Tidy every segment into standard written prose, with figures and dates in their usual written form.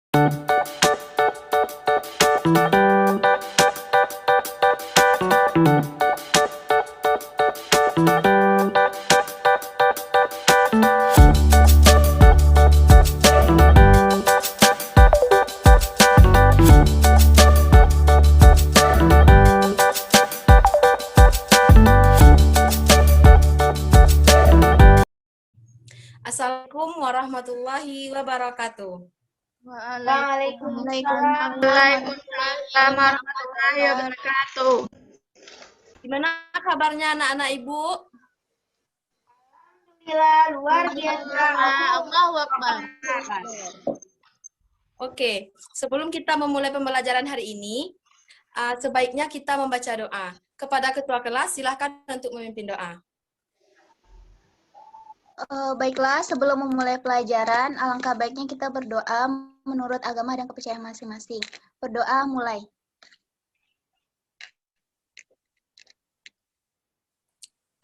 Assalamualaikum warahmatullahi wabarakatuh. Waalaikumsalam warahmatullahi wabarakatuh. Gimana kabarnya anak-anak Ibu? Alhamdulillah, luar biasa. Allahu Akbar. Oke, sebelum kita memulai pembelajaran hari ini, sebaiknya kita membaca doa. Kepada ketua kelas, silahkan untuk memimpin doa. Baiklah, sebelum memulai pelajaran, alangkah baiknya kita berdoa menurut agama dan kepercayaan masing-masing. Berdoa mulai.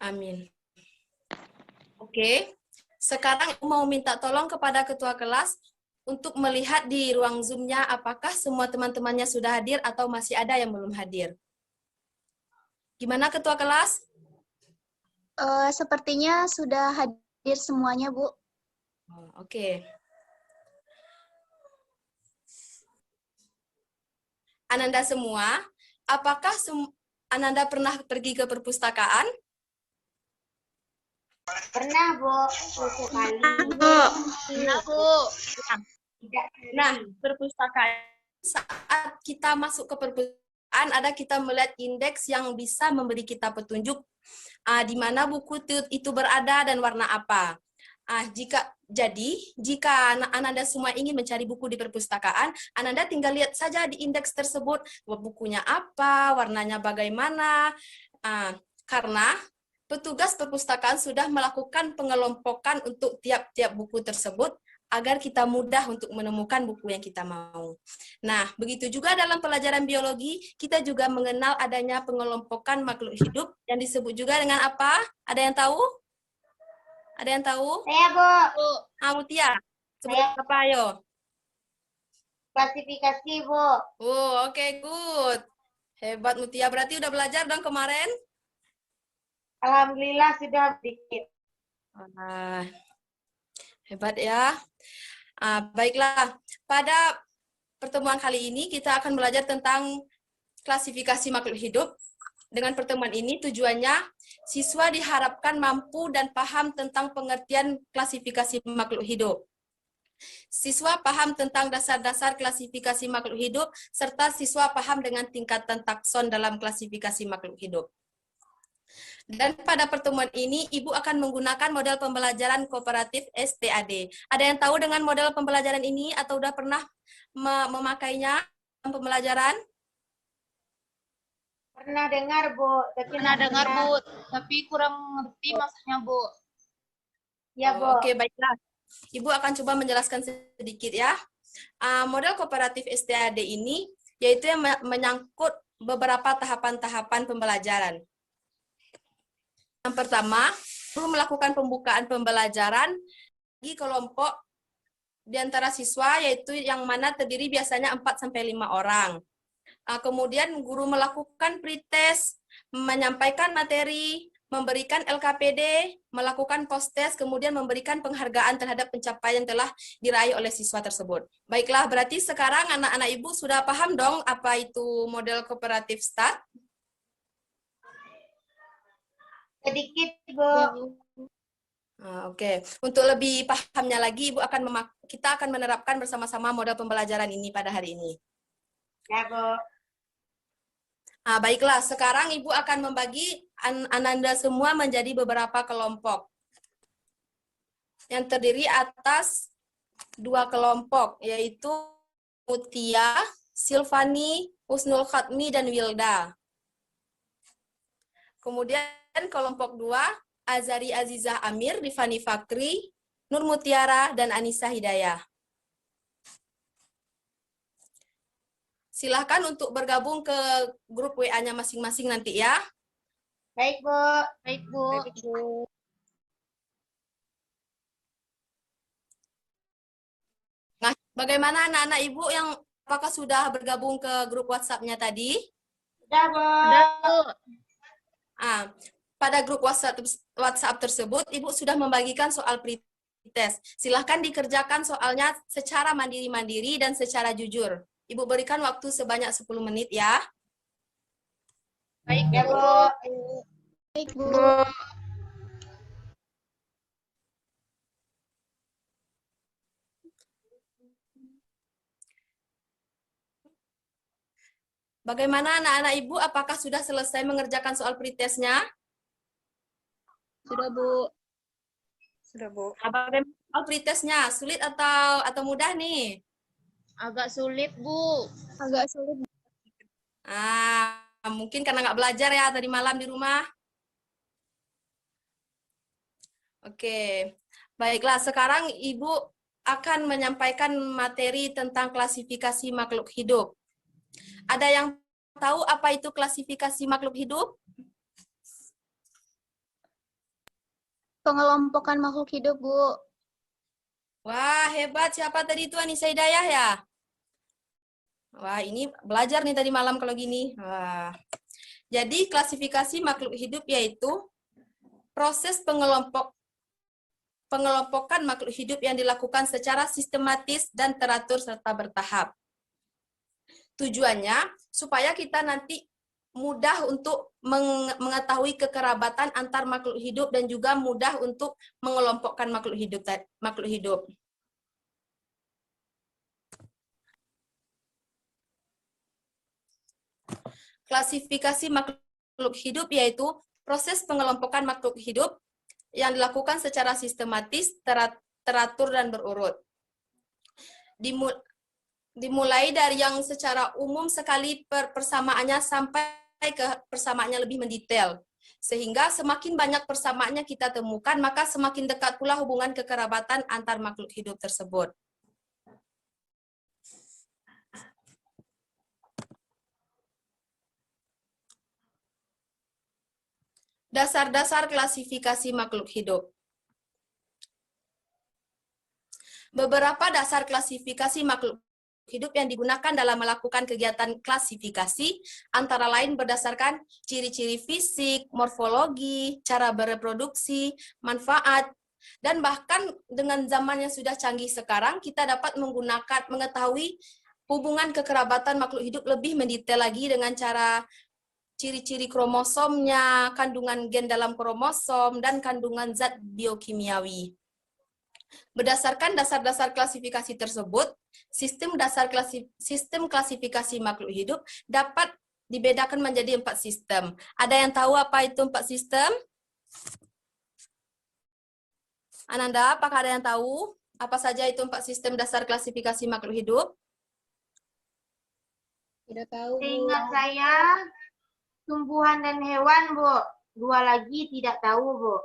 Amin. Oke, sekarang mau minta tolong kepada ketua kelas untuk melihat di ruang Zoom-nya apakah semua teman-temannya sudah hadir atau masih ada yang belum hadir. Gimana ketua kelas? Sepertinya sudah hadir semuanya, Bu. Oke. Ananda semua, apakah Ananda pernah pergi ke perpustakaan? Pernah, Bu. Sekali. Pernah, Bu. Nah, perpustakaan, saat kita masuk ke perpustakaan, kita melihat indeks yang bisa memberi kita petunjuk di mana buku itu berada dan warna apa. Jika Ananda semua ingin mencari buku di perpustakaan, Ananda tinggal lihat saja di indeks tersebut, bukunya apa, warnanya bagaimana, karena petugas perpustakaan sudah melakukan pengelompokan untuk tiap-tiap buku tersebut, agar kita mudah untuk menemukan buku yang kita mau. Nah, begitu juga dalam pelajaran biologi, kita juga mengenal adanya pengelompokan makhluk hidup yang disebut juga dengan apa? Ada yang tahu? Ada yang tahu? Saya, Bu. Mutia, sebut apa ayo? Klasifikasi, Bu. Oke, good. Hebat Mutia, berarti udah belajar dong kemarin? Alhamdulillah sudah sedikit. Hebat ya. Baiklah, pada pertemuan kali ini kita akan belajar tentang klasifikasi makhluk hidup. Dengan pertemuan ini tujuannya siswa diharapkan mampu dan paham tentang pengertian klasifikasi makhluk hidup. Siswa paham tentang dasar-dasar klasifikasi makhluk hidup, serta siswa paham dengan tingkatan takson dalam klasifikasi makhluk hidup. Dan pada pertemuan ini, Ibu akan menggunakan model pembelajaran kooperatif STAD. Ada yang tahu dengan model pembelajaran ini atau sudah pernah memakainya dalam pembelajaran? Pernah dengar, Bu. Tapi kurang ngerti maksudnya, Bu. Ya, Bu. Oke, baiklah. Ibu akan coba menjelaskan sedikit ya. Model kooperatif STAD ini yaitu yang menyangkut beberapa tahapan-tahapan pembelajaran. Yang pertama, guru melakukan pembukaan pembelajaran di kelompok di antara siswa, yaitu yang mana terdiri biasanya 4-5 orang. Kemudian guru melakukan pretest, menyampaikan materi, memberikan LKPD, melakukan post-test, kemudian memberikan penghargaan terhadap pencapaian yang telah diraih oleh siswa tersebut. Baiklah, berarti sekarang anak-anak Ibu sudah paham dong apa itu model kooperatif STAD? Sedikit, Bu. Oke. Untuk lebih pahamnya lagi, kita akan menerapkan bersama-sama model pembelajaran ini pada hari ini. Ya, Bu. Baiklah, sekarang Ibu akan membagi Ananda semua menjadi beberapa kelompok. Yang terdiri atas 2 kelompok, yaitu Mutia, Silvani, Husnul Khatmi, dan Wilda. Kemudian kelompok 2, Azari Azizah Amir, Rifani Fakri, Nur Mutiara, dan Anissa Hidayah. Silahkan untuk bergabung ke grup WA-nya masing-masing nanti ya. Baik, Bu. Baik, Bu. Nah, Bagaimana anak-anak Ibu yang apakah sudah bergabung ke grup WhatsApp-nya tadi? Udah, Bu. Ah, pada grup WhatsApp tersebut, Ibu sudah membagikan soal pretest. Silahkan dikerjakan soalnya secara mandiri-mandiri dan secara jujur. Ibu berikan waktu sebanyak 10 menit ya. Baik, ya, Bu. Baik, Bu. Bagaimana anak-anak Ibu, apakah sudah selesai mengerjakan soal pretestnya? Sudah, Bu. Sudah, Bu. Bagaimana soal pretestnya? Sulit atau mudah nih? Agak sulit, Bu. Agak sulit. Mungkin karena nggak belajar ya tadi malam di rumah. Oke, baiklah. Sekarang Ibu akan menyampaikan materi tentang klasifikasi makhluk hidup. Ada yang tahu apa itu klasifikasi makhluk hidup? Pengelompokan makhluk hidup, Bu. Wah, hebat. Siapa tadi itu? Anissa Hidayah ya? Wah, ini belajar nih tadi malam kalau gini. Wah. Jadi, klasifikasi makhluk hidup yaitu proses pengelompokan makhluk hidup yang dilakukan secara sistematis dan teratur serta bertahap. Tujuannya supaya kita nanti mudah untuk mengetahui kekerabatan antar makhluk hidup dan juga mudah untuk mengelompokkan makhluk hidup. Klasifikasi makhluk hidup yaitu proses pengelompokan makhluk hidup yang dilakukan secara sistematis, teratur, dan berurut. Dimulai dari yang secara umum sekali persamaannya sampai ke persamaannya lebih mendetail. Sehingga semakin banyak persamaannya kita temukan, maka semakin dekat pula hubungan kekerabatan antar makhluk hidup tersebut. Dasar-dasar klasifikasi makhluk hidup. Beberapa dasar klasifikasi makhluk hidup yang digunakan dalam melakukan kegiatan klasifikasi antara lain berdasarkan ciri-ciri fisik, morfologi, cara bereproduksi, manfaat, dan bahkan dengan zaman yang sudah canggih sekarang kita dapat mengetahui hubungan kekerabatan makhluk hidup lebih mendetail lagi dengan cara ciri-ciri kromosomnya, kandungan gen dalam kromosom, dan kandungan zat biokimiawi. Berdasarkan dasar-dasar klasifikasi tersebut, sistem klasifikasi makhluk hidup dapat dibedakan menjadi 4 sistem. Ada yang tahu apa itu 4 sistem? Ananda, apakah ada yang tahu apa saja itu 4 sistem dasar klasifikasi makhluk hidup? Tidak tahu, Bu. Seingat saya, tumbuhan dan hewan, Bu. 2 lagi tidak tahu, Bu.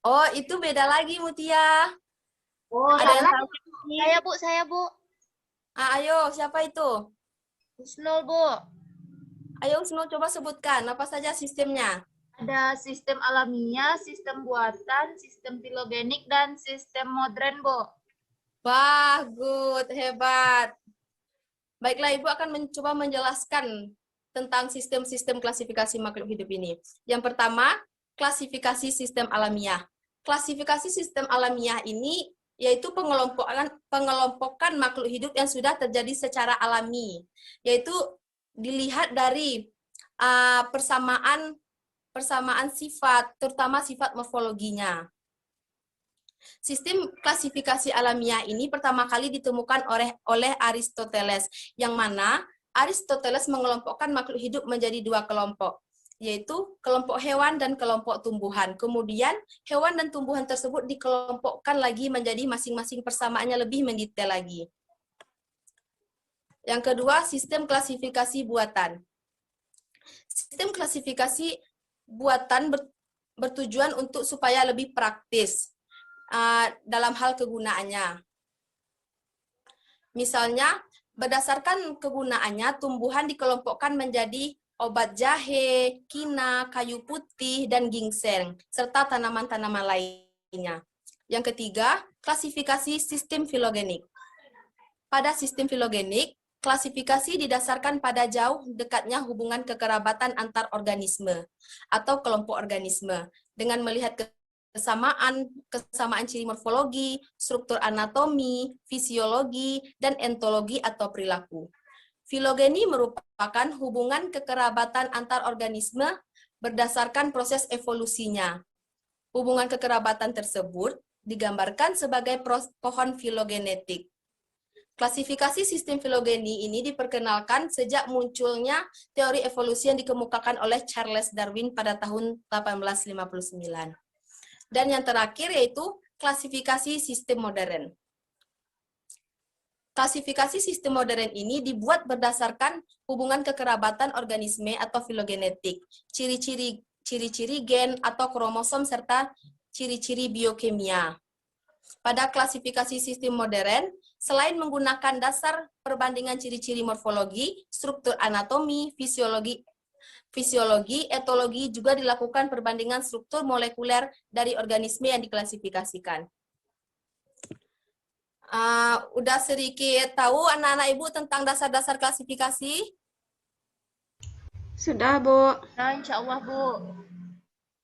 Oh, itu beda lagi, Mutia. Oh, Ada yang tahu? Saya, Bu. Ayo, siapa itu? Husnul, Bu. Ayo, Husnul, coba sebutkan apa saja sistemnya. Ada sistem alamiah, sistem buatan, sistem filogenik, dan sistem modern, Bu. Wah, good, hebat. Baiklah, Ibu akan mencoba menjelaskan tentang sistem-sistem klasifikasi makhluk hidup ini. Yang pertama, klasifikasi sistem alamiah. Klasifikasi sistem alamiah ini yaitu pengelompokan makhluk hidup yang sudah terjadi secara alami, yaitu dilihat dari persamaan sifat, terutama sifat morfologinya. Sistem klasifikasi alamiah ini pertama kali ditemukan oleh Aristoteles, yang mana Aristoteles mengelompokkan makhluk hidup menjadi 2 kelompok, yaitu kelompok hewan dan kelompok tumbuhan. Kemudian hewan dan tumbuhan tersebut dikelompokkan lagi menjadi masing-masing persamaannya lebih mendetail lagi. Yang kedua, sistem klasifikasi buatan. Sistem klasifikasi buatan bertujuan untuk supaya lebih praktis dalam hal kegunaannya. Misalnya, berdasarkan kegunaannya, tumbuhan dikelompokkan menjadi obat jahe, kina, kayu putih, dan ginseng, serta tanaman-tanaman lainnya. Yang ketiga, klasifikasi sistem filogenik. Pada sistem filogenik, klasifikasi didasarkan pada jauh dekatnya hubungan kekerabatan antar organisme atau kelompok organisme dengan melihat kesamaan ciri morfologi, struktur anatomi, fisiologi, dan entologi atau perilaku. Filogeni merupakan hubungan kekerabatan antar organisme berdasarkan proses evolusinya. Hubungan kekerabatan tersebut digambarkan sebagai pohon filogenetik. Klasifikasi sistem filogeni ini diperkenalkan sejak munculnya teori evolusi yang dikemukakan oleh Charles Darwin pada tahun 1859. Dan yang terakhir yaitu klasifikasi sistem modern. Klasifikasi sistem modern ini dibuat berdasarkan hubungan kekerabatan organisme atau filogenetik, ciri-ciri gen atau kromosom serta ciri-ciri biokimia. Pada klasifikasi sistem modern, selain menggunakan dasar perbandingan ciri-ciri morfologi, struktur anatomi, fisiologi, etologi, juga dilakukan perbandingan struktur molekuler dari organisme yang diklasifikasikan. Udah sedikit tahu anak-anak Ibu tentang dasar-dasar klasifikasi? Sudah, Bu. Nah, insya Allah, Bu.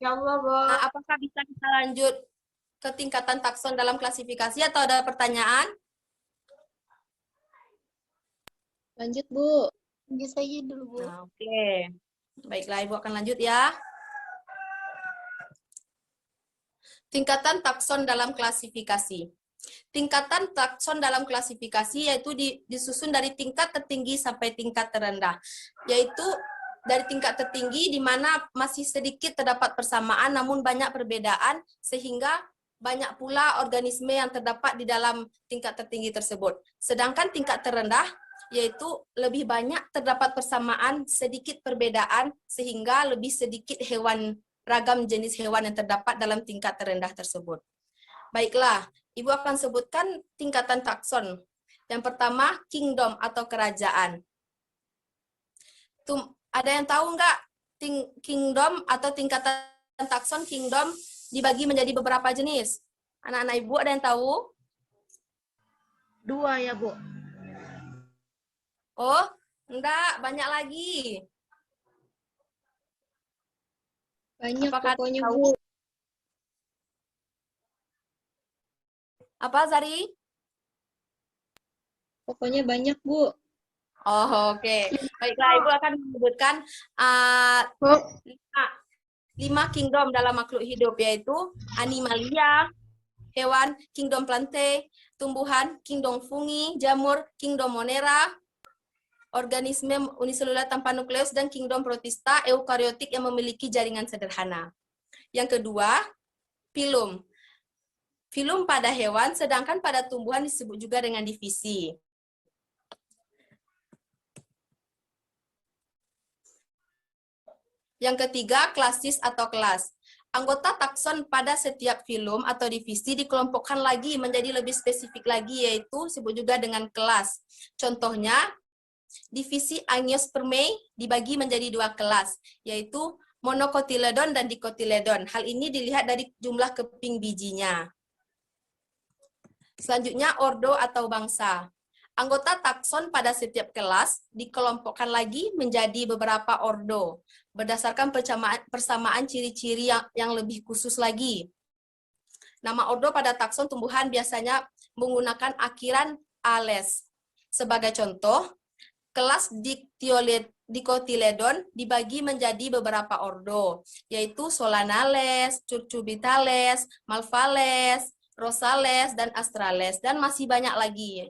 Ya Allah, Bu. Apakah bisa kita lanjut ke tingkatan takson dalam klasifikasi atau ada pertanyaan? Lanjut, Bu. Lanjut saja dulu, Bu. Oke. Baiklah, Ibu akan lanjut ya. Tingkatan takson dalam klasifikasi. Tingkatan takson dalam klasifikasi yaitu disusun dari tingkat tertinggi sampai tingkat terendah. Yaitu dari tingkat tertinggi di mana masih sedikit terdapat persamaan namun banyak perbedaan sehingga banyak pula organisme yang terdapat di dalam tingkat tertinggi tersebut. Sedangkan tingkat terendah yaitu lebih banyak terdapat persamaan, sedikit perbedaan, sehingga lebih sedikit ragam jenis hewan yang terdapat dalam tingkat terendah tersebut. Baiklah, Ibu akan sebutkan tingkatan takson. Yang pertama, kingdom atau kerajaan. Ada yang tahu nggak kingdom atau tingkatan takson kingdom dibagi menjadi beberapa jenis? Anak-anak Ibu ada yang tahu? 2 ya, Bu. Oh, enggak, banyak lagi. Banyak Apakah pokoknya, tahu? Bu. Apa, Zari? Pokoknya banyak, Bu. Oh, oke. Baiklah, Ibu akan menyebutkan 5 kingdom dalam makhluk hidup, yaitu animalia, hewan, kingdom plante, tumbuhan, kingdom fungi, jamur, kingdom monera, organisme uniselular tanpa nukleus, dan kingdom protista, eukariotik yang memiliki jaringan sederhana. Yang kedua, filum. Filum pada hewan, sedangkan pada tumbuhan disebut juga dengan divisi. Yang ketiga, klasis atau kelas. Anggota takson pada setiap filum atau divisi dikelompokkan lagi menjadi lebih spesifik lagi, yaitu disebut juga dengan kelas. Contohnya, divisi Angiospermae dibagi menjadi 2 kelas, yaitu monocotyledon dan dicotyledon. Hal ini dilihat dari jumlah keping bijinya. Selanjutnya, ordo atau bangsa. Anggota takson pada setiap kelas dikelompokkan lagi menjadi beberapa ordo, berdasarkan persamaan ciri-ciri yang lebih khusus lagi. Nama ordo pada takson tumbuhan biasanya menggunakan akhiran ales. Sebagai contoh, kelas dicotyledon dibagi menjadi beberapa ordo, yaitu Solanales, Cucurbitales, Malvales, Rosales, dan Astrales, dan masih banyak lagi.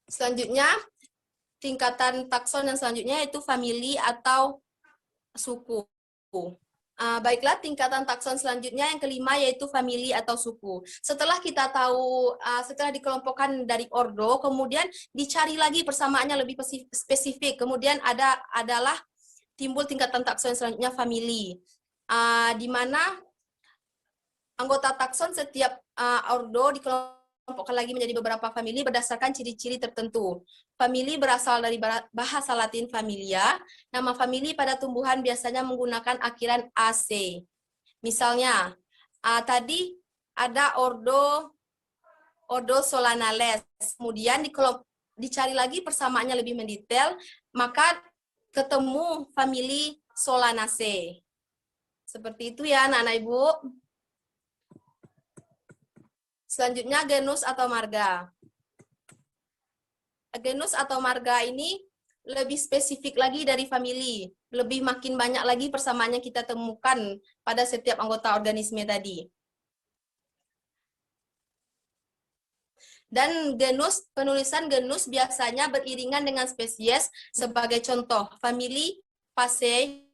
Selanjutnya, tingkatan takson yang selanjutnya yaitu famili atau suku. Baiklah, tingkatan takson selanjutnya yang kelima yaitu famili atau suku. Setelah kita tahu, setelah dikelompokkan dari ordo, kemudian dicari lagi persamaannya lebih spesifik. Kemudian adalah timbul tingkatan takson selanjutnya famili, di mana anggota takson setiap ordo dikelompokkan lagi menjadi beberapa famili berdasarkan ciri-ciri tertentu. Famili berasal dari bahasa Latin familia. Nama famili pada tumbuhan biasanya menggunakan akhiran AC. Misalnya, tadi ada ordo Ordo Solanales. Kemudian dicari lagi persamaannya lebih mendetail, maka ketemu famili Solanaceae. Seperti itu ya anak-anak Ibu. Selanjutnya genus atau marga. Genus atau marga ini lebih spesifik lagi dari famili. Lebih makin banyak lagi persamaannya kita temukan pada setiap anggota organisme tadi. Dan genus, penulisan genus biasanya beriringan dengan spesies. Sebagai contoh, famili Passae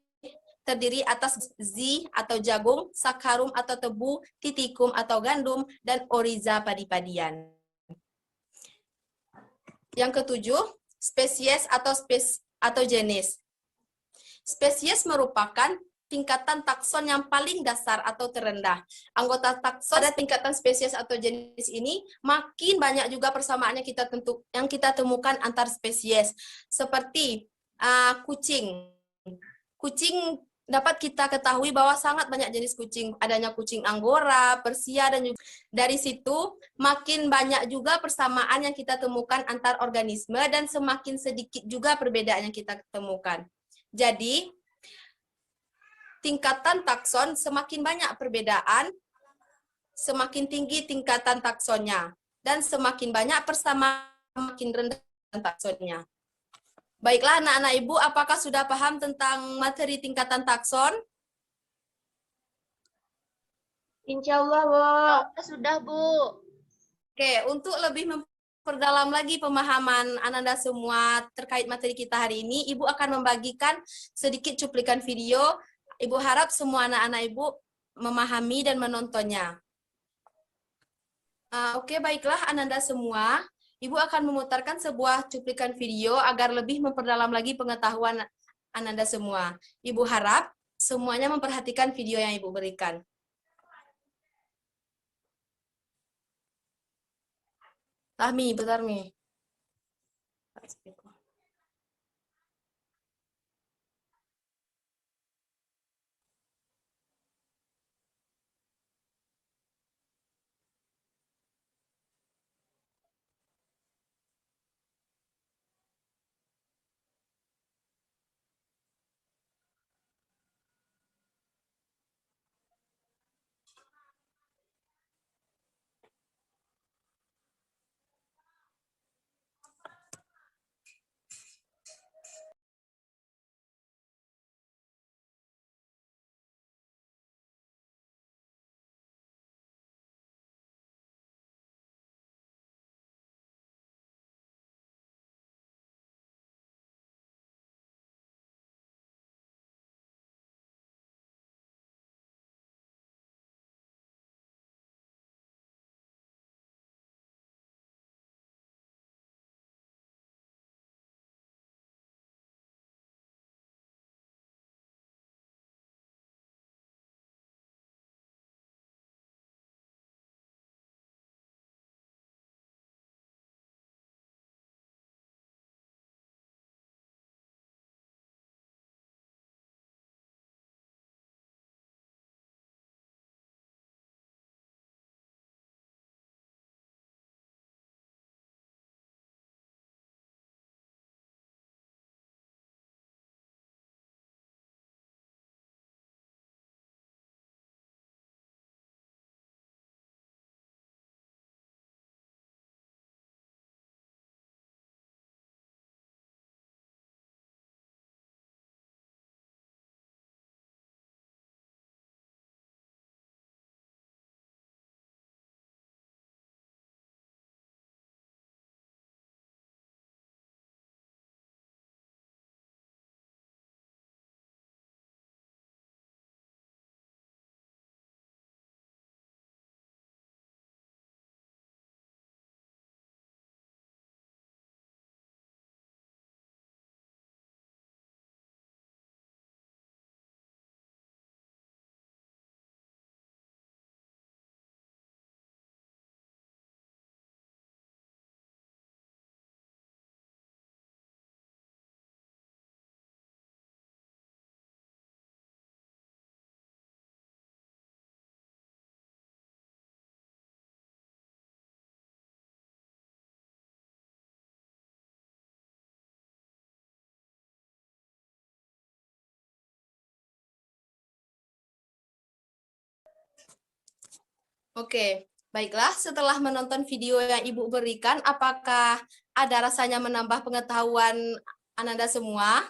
terdiri atas Z atau jagung, Saccharum atau tebu, Tithecum atau gandum, dan Oryza padi-padian. Yang ketujuh, spesies atau jenis. Spesies merupakan tingkatan takson yang paling dasar atau terendah. Anggota takson pada tingkatan spesies atau jenis ini makin banyak juga persamaannya yang kita temukan antar spesies. Seperti kucing. Kucing dapat kita ketahui bahwa sangat banyak jenis kucing. Adanya kucing Anggora, Persia, dan juga dari situ makin banyak juga persamaan yang kita temukan antar organisme dan semakin sedikit juga perbedaan yang kita temukan. Jadi, tingkatan takson semakin banyak perbedaan, semakin tinggi tingkatan taksonnya. Dan semakin banyak persamaan, makin rendah taksonnya. Baiklah anak-anak Ibu, apakah sudah paham tentang materi tingkatan takson? Insya Allah, Bu. Sudah, Bu. Oke, untuk lebih memperdalam lagi pemahaman Ananda semua terkait materi kita hari ini, Ibu akan membagikan sedikit cuplikan video. Ibu harap semua anak-anak Ibu memahami dan menontonnya. Oke, baiklah Ananda semua. Ibu akan memutarkan sebuah cuplikan video agar lebih memperdalam lagi pengetahuan Ananda semua. Ibu harap semuanya memperhatikan video yang Ibu berikan. Tahmi, bentar Mi. Oke, baiklah. Setelah menonton video yang Ibu berikan, apakah ada rasanya menambah pengetahuan Ananda semua?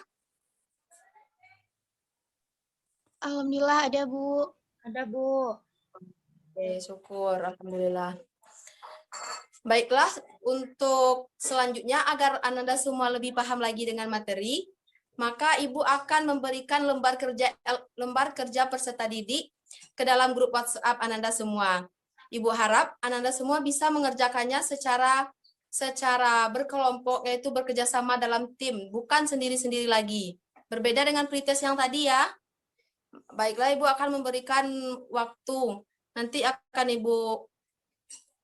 Alhamdulillah ada, Bu. Ada, Bu. Oke, syukur. Alhamdulillah. Baiklah, untuk selanjutnya agar Ananda semua lebih paham lagi dengan materi, maka Ibu akan memberikan lembar kerja peserta didik ke dalam grup WhatsApp Ananda semua. Ibu harap Ananda semua bisa mengerjakannya secara berkelompok, yaitu bekerjasama dalam tim, bukan sendiri-sendiri lagi. Berbeda dengan pretest yang tadi ya. Baiklah, Ibu akan memberikan waktu. Nanti akan Ibu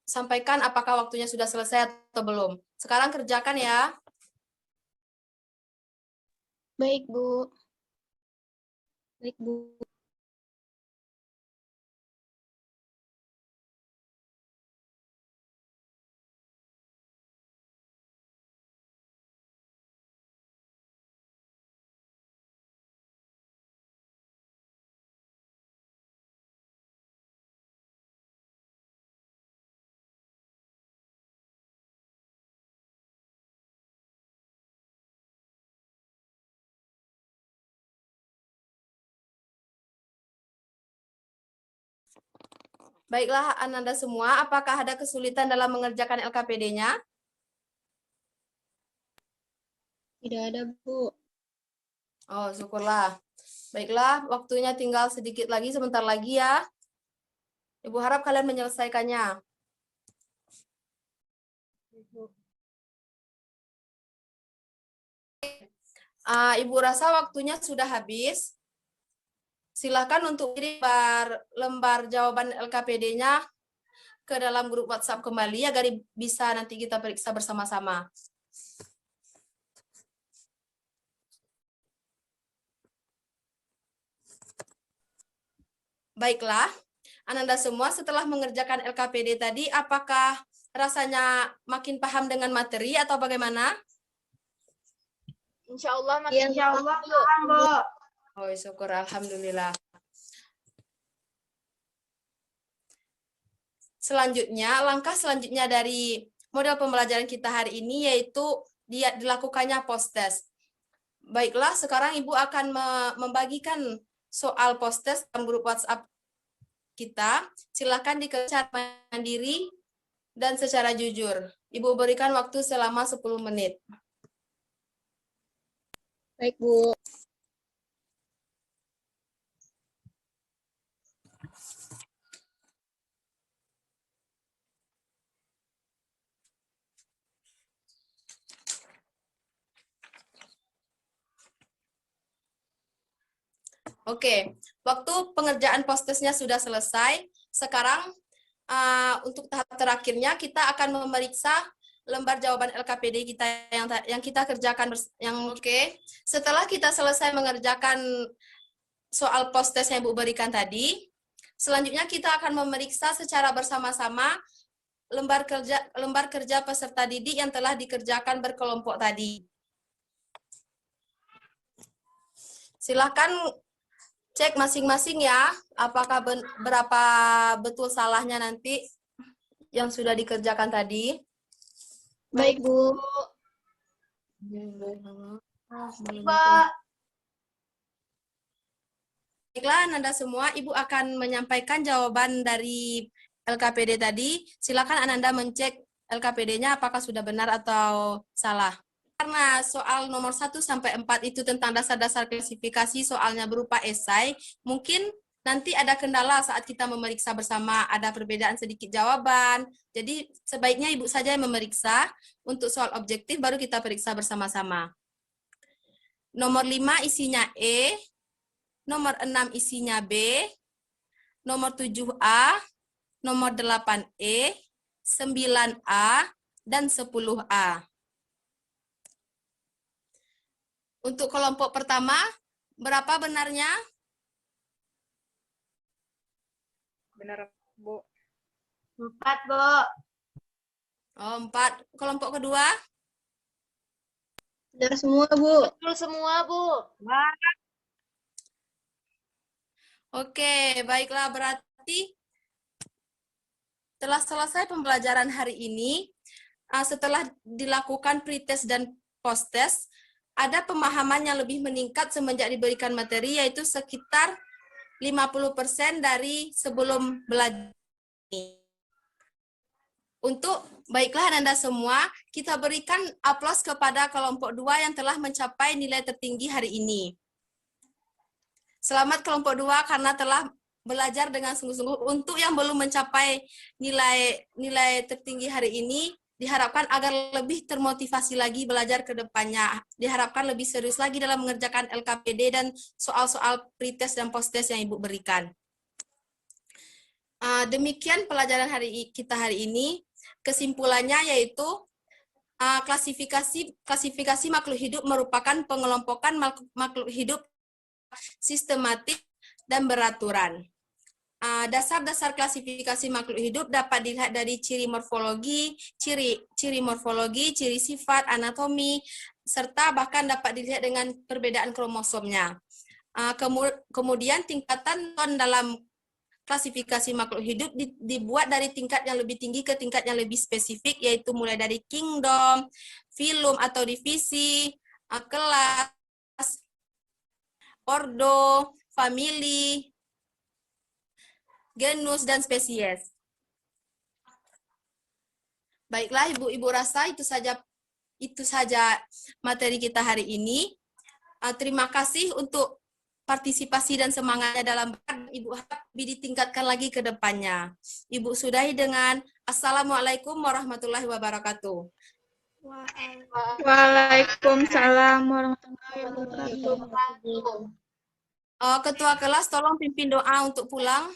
sampaikan apakah waktunya sudah selesai atau belum. Sekarang kerjakan ya. Baik, Bu. Baik, Bu. Baiklah, Ananda semua, apakah ada kesulitan dalam mengerjakan LKPD-nya? Tidak ada, Bu. Oh, syukurlah. Baiklah, waktunya tinggal sedikit lagi, sebentar lagi ya. Ibu harap kalian menyelesaikannya. Ibu rasa waktunya sudah habis. Silakan untuk kirim lembar jawaban LKPD-nya ke dalam grup WhatsApp kembali agar bisa nanti kita periksa bersama-sama. Baiklah, Ananda semua setelah mengerjakan LKPD tadi, apakah rasanya makin paham dengan materi atau bagaimana? Insya Allah makin paham, Bu. Oh, syukur, alhamdulillah. Selanjutnya, langkah selanjutnya dari model pembelajaran kita hari ini yaitu dilakukannya post-test. Baiklah, sekarang Ibu akan membagikan soal post-test dalam grup WhatsApp kita. Silakan dikerjakan mandiri dan secara jujur. Ibu berikan waktu selama 10 menit. Baik, Bu. Oke, waktu pengerjaan post-testnya sudah selesai. Sekarang untuk tahap terakhirnya kita akan memeriksa lembar jawaban LKPD kita yang kita kerjakan Setelah kita selesai mengerjakan soal post-test yang Ibu berikan tadi, selanjutnya kita akan memeriksa secara bersama-sama lembar kerja peserta didik yang telah dikerjakan berkelompok tadi. Silakan cek masing-masing ya, apakah berapa betul salahnya nanti yang sudah dikerjakan tadi. Baik, Bu. Pak. Baiklah, Ananda semua, Ibu akan menyampaikan jawaban dari LKPD tadi. Silakan Ananda mencek LKPD-nya apakah sudah benar atau salah. Karena soal nomor 1 sampai 4 itu tentang dasar-dasar klasifikasi, soalnya berupa esai, mungkin nanti ada kendala saat kita memeriksa bersama, ada perbedaan sedikit jawaban. Jadi sebaiknya Ibu saja yang memeriksa. Untuk soal objektif baru kita periksa bersama-sama. Nomor 5 isinya E, nomor 6 isinya B, nomor 7A, nomor 8E, 9A, dan 10A. Untuk kelompok pertama, berapa benarnya? Benar, Bu. 4, Bu. Oh, 4. Kelompok kedua? Benar semua, Bu. Betul semua, Bu. Oke, baiklah berarti Setelah selesai pembelajaran hari ini, setelah dilakukan pretest dan posttest, ada pemahaman yang lebih meningkat semenjak diberikan materi, yaitu sekitar 50% dari sebelum belajar. Untuk baiklah Anda semua, kita berikan aplaus kepada kelompok 2 yang telah mencapai nilai tertinggi hari ini. Selamat kelompok 2 karena telah belajar dengan sungguh-sungguh. Untuk yang belum mencapai nilai tertinggi hari ini, diharapkan agar lebih termotivasi lagi belajar ke depannya. Diharapkan lebih serius lagi dalam mengerjakan LKPD dan soal-soal pretest dan posttest yang Ibu berikan. Demikian pelajaran kita hari ini. Kesimpulannya yaitu klasifikasi makhluk hidup merupakan pengelompokan makhluk hidup sistematik dan beraturan. Dasar-dasar klasifikasi makhluk hidup dapat dilihat dari ciri morfologi, ciri sifat, anatomi, serta bahkan dapat dilihat dengan perbedaan kromosomnya. Kemudian tingkatan dalam klasifikasi makhluk hidup dibuat dari tingkat yang lebih tinggi ke tingkat yang lebih spesifik, yaitu mulai dari kingdom, filum atau divisi, kelas, ordo, famili, genus, dan spesies. Baiklah Ibu-Ibu rasa itu saja materi kita hari ini. Terima kasih untuk partisipasi dan semangatnya dalam Ibu harap lebih ditingkatkan lagi ke depannya. Ibu sudahi dengan Assalamualaikum warahmatullahi wabarakatuh. Waalaikumsalam warahmatullahi wabarakatuh. Ketua kelas tolong pimpin doa untuk pulang.